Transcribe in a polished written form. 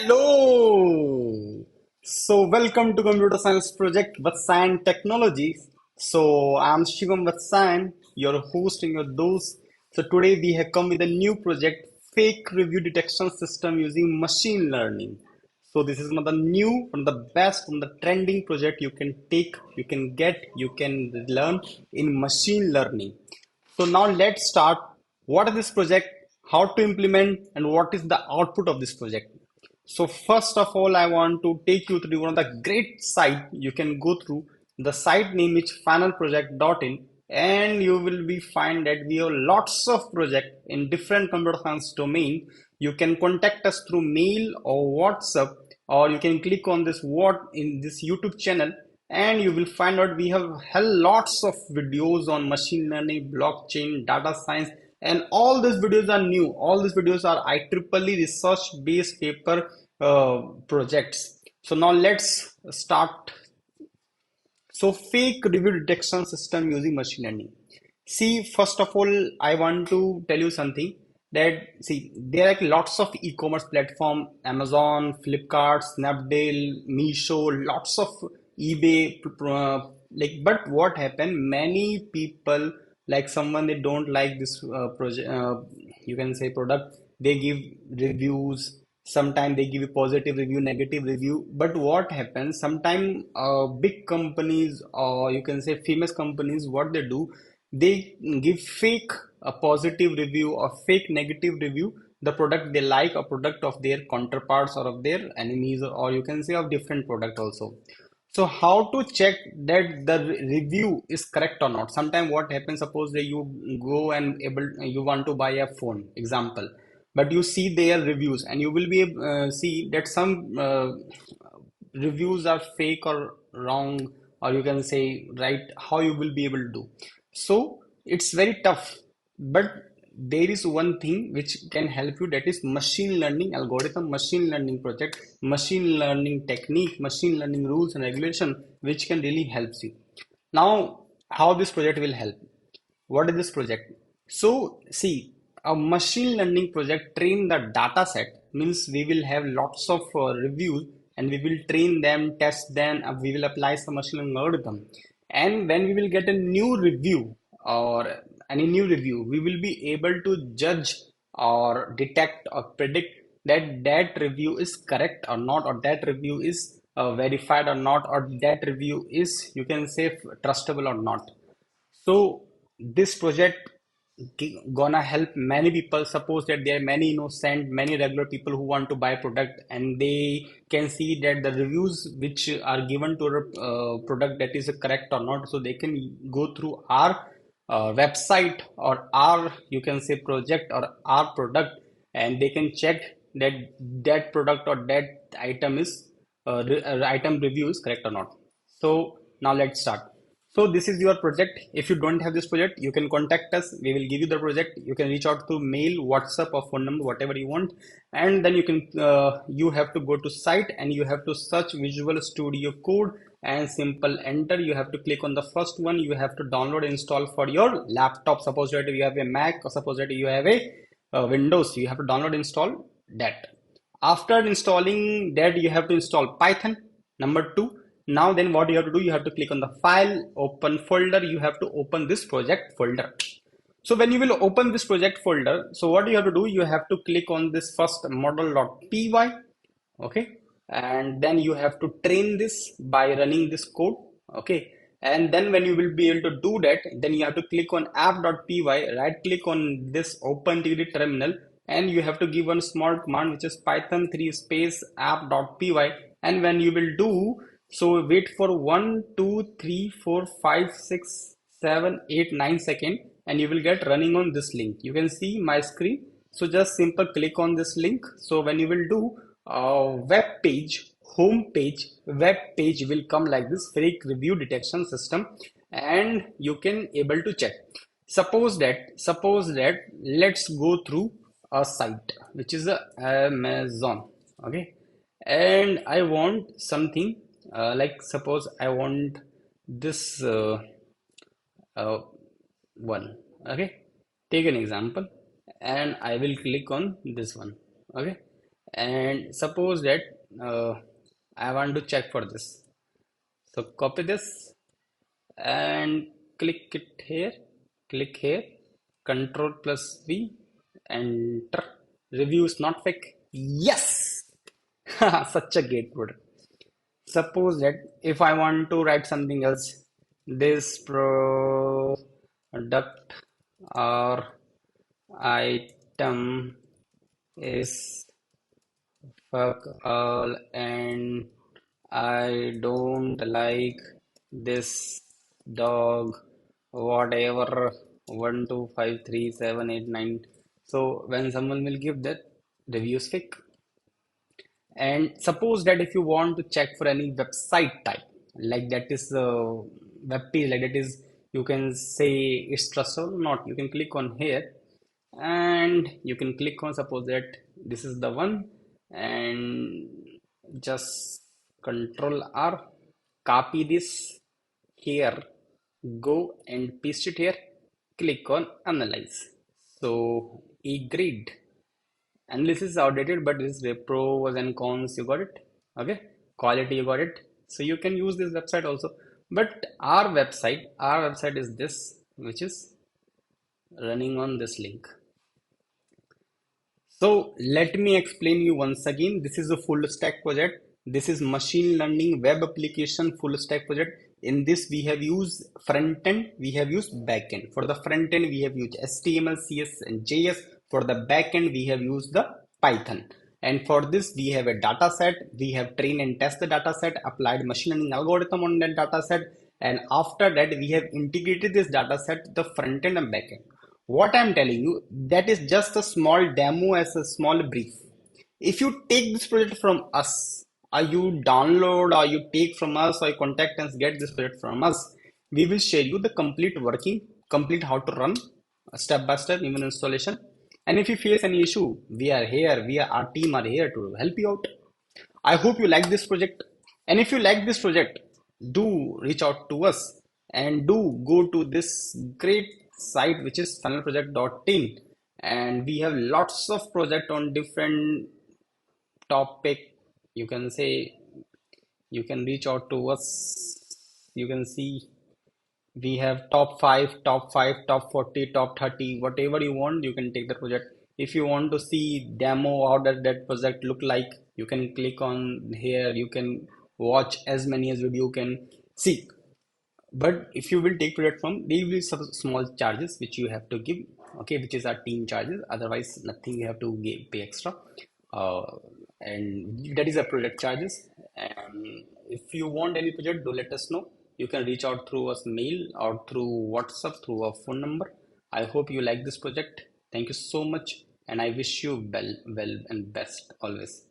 Hello. Welcome to Computer Science Project Vatsan Technologies. I'm Shivam Vatsan, your host and your host. Today we have come with a new project, fake review detection system using machine learning. This is one of the new, one of the best, one of the trending project you can take, you can get, you can learn in machine learning. Now let's start. What is this project? How to implement and what is the output of this project? So first of all, I want to take you through one of the great site you can go through. The site name is finalproject.in, and you will be find that we have lots of project in different computer science domain. You can contact us through mail or WhatsApp, or you can click on this what in this YouTube channel, and you will find out we have hell lots of videos on machine learning, blockchain, data science, and all these videos are new. All these videos are IEEE research based paper projects. So now let's start. So fake review detection system using machine learning. See, first of all, I want to tell you something that see there are like lots of e-commerce platform, Amazon, Flipkart, Snapdeal, Meesho, lots of eBay, but what happened? Many people like someone they don't like this project, you can say product, they give reviews. Sometimes they give you positive review, negative review. But what happens? Sometimes big companies or you can say famous companies, what they do, they give fake a positive review or fake negative review. The product they like, a product of their counterparts or of their enemies, or you can say of different product also. So how to check that the review is correct or not? Sometimes what happens, suppose that you go and you want to buy a phone, example, but you see their reviews and you will be see that some reviews are fake or wrong, or you can say right, how you will be able to do. So it's very tough, but there is one thing which can help you, that is machine learning algorithm, machine learning project, machine learning technique, machine learning rules and regulation, which can really help you. Now how this project will help? What is this project? So, see, a machine learning project train the data set, means we will have lots of reviews and we will train them, test them, we will apply some machine learning algorithm. And when we will get a new review or any new review, we will be able to judge or detect or predict that that review is correct or not, or that review is verified or not, or that review is, you can say, trustable or not. So this project gonna help many people. Suppose that there are many innocent, many regular people who want to buy product, and they can see that the reviews which are given to a product, that is correct or not. So they can go through our website or our, you can say, project or our product, and they can check that that product or that item is item review is correct or not. So now let's start. So this is your project. If you don't have this project, you can contact us. We will give you the project. You can reach out through mail, WhatsApp, or phone number, whatever you want. And then you can you have to go to site and you have to search Visual Studio Code and simple enter. You have to click on the first one. You have to download and install for your laptop. Suppose that you have a Mac, or suppose that you have a Windows. You have to download and install that. After installing that, you have to install Python. Number two. Now then what you have to do, you have to click on the file, open folder, you have to open this project folder. So when you will open this project folder, so what you have to do, you have to click on this first model.py, okay, and then you have to train this by running this code, okay, and then when you will be able to do that, then you have to click on app.py, right click on this open TD terminal, and you have to give one small command which is python 3 space app.py, and when you will do so, wait for 1, 2, 3, 4, 5, 6, 7, 8, 9 seconds, and you will get running on this link. You can see my screen. So just simple click on this link. So when you will do web page, home page, web page will come like this, fake review detection system, and you can able to check. Suppose that let's go through a site which is a Amazon, okay, and I want something like suppose I want this uh, one, okay, take an example, and I will click on this one, okay, And suppose that I want to check for this. So copy this and click here, Control plus V, enter. Reviews not fake. Yes! Such a great product. Suppose that if I want to write something else, this product or item is fuck all and I don't like this dog, whatever 1 2 5 3 7 8 9. So when someone will give that, review is fake. And suppose that if you want to check for any website type, like that is a web page, like that is, you can say it's trustable or not. You can click on here and you can click on, suppose that this is the one, and just Control R, copy this here, go and paste it here, click on analyze. So agreed. Analysis is outdated, but this is pros and cons. You got it? Okay. Quality, you got it. So you can use this website also. But our website is this, which is running on this link. So let me explain you once again. This is a full stack project. This is machine learning web application full stack project. In this, we have used front end, we have used back end. For the front end, we have used HTML, CS, and JS. For the back end, we have used the Python. And for this, we have a data set. We have trained and test the data set, applied machine learning algorithm on that data set. And after that, we have integrated this data set, the front end and back end. What I'm telling you, that is just a small demo as a small brief. If you take this project from us, or you download, or you take from us, or you contact us, get this project from us, we will share you the complete working, complete how to run, step by step, even installation. And if you face any issue, we are here, our team are here to help you out. I hope you like this project. And if you like this project, do reach out to us and do go to this great site, which is funnelproject.in. And we have lots of project on different topic. You can say, you can reach out to us. You can see we have top 5, top 40, top 30, whatever you want, you can take the project. If you want to see demo, how does that project look like, you can click on here, you can watch as many as video you can see. But if you will take project from, there will be some small charges which you have to give, okay, which is our team charges. Otherwise, nothing you have to pay extra. Uh, and that is a project charges. And if you want any project, do let us know. You can reach out through us mail or through WhatsApp, through our phone number. I hope you like this project. Thank you so much, and I wish you well and best always.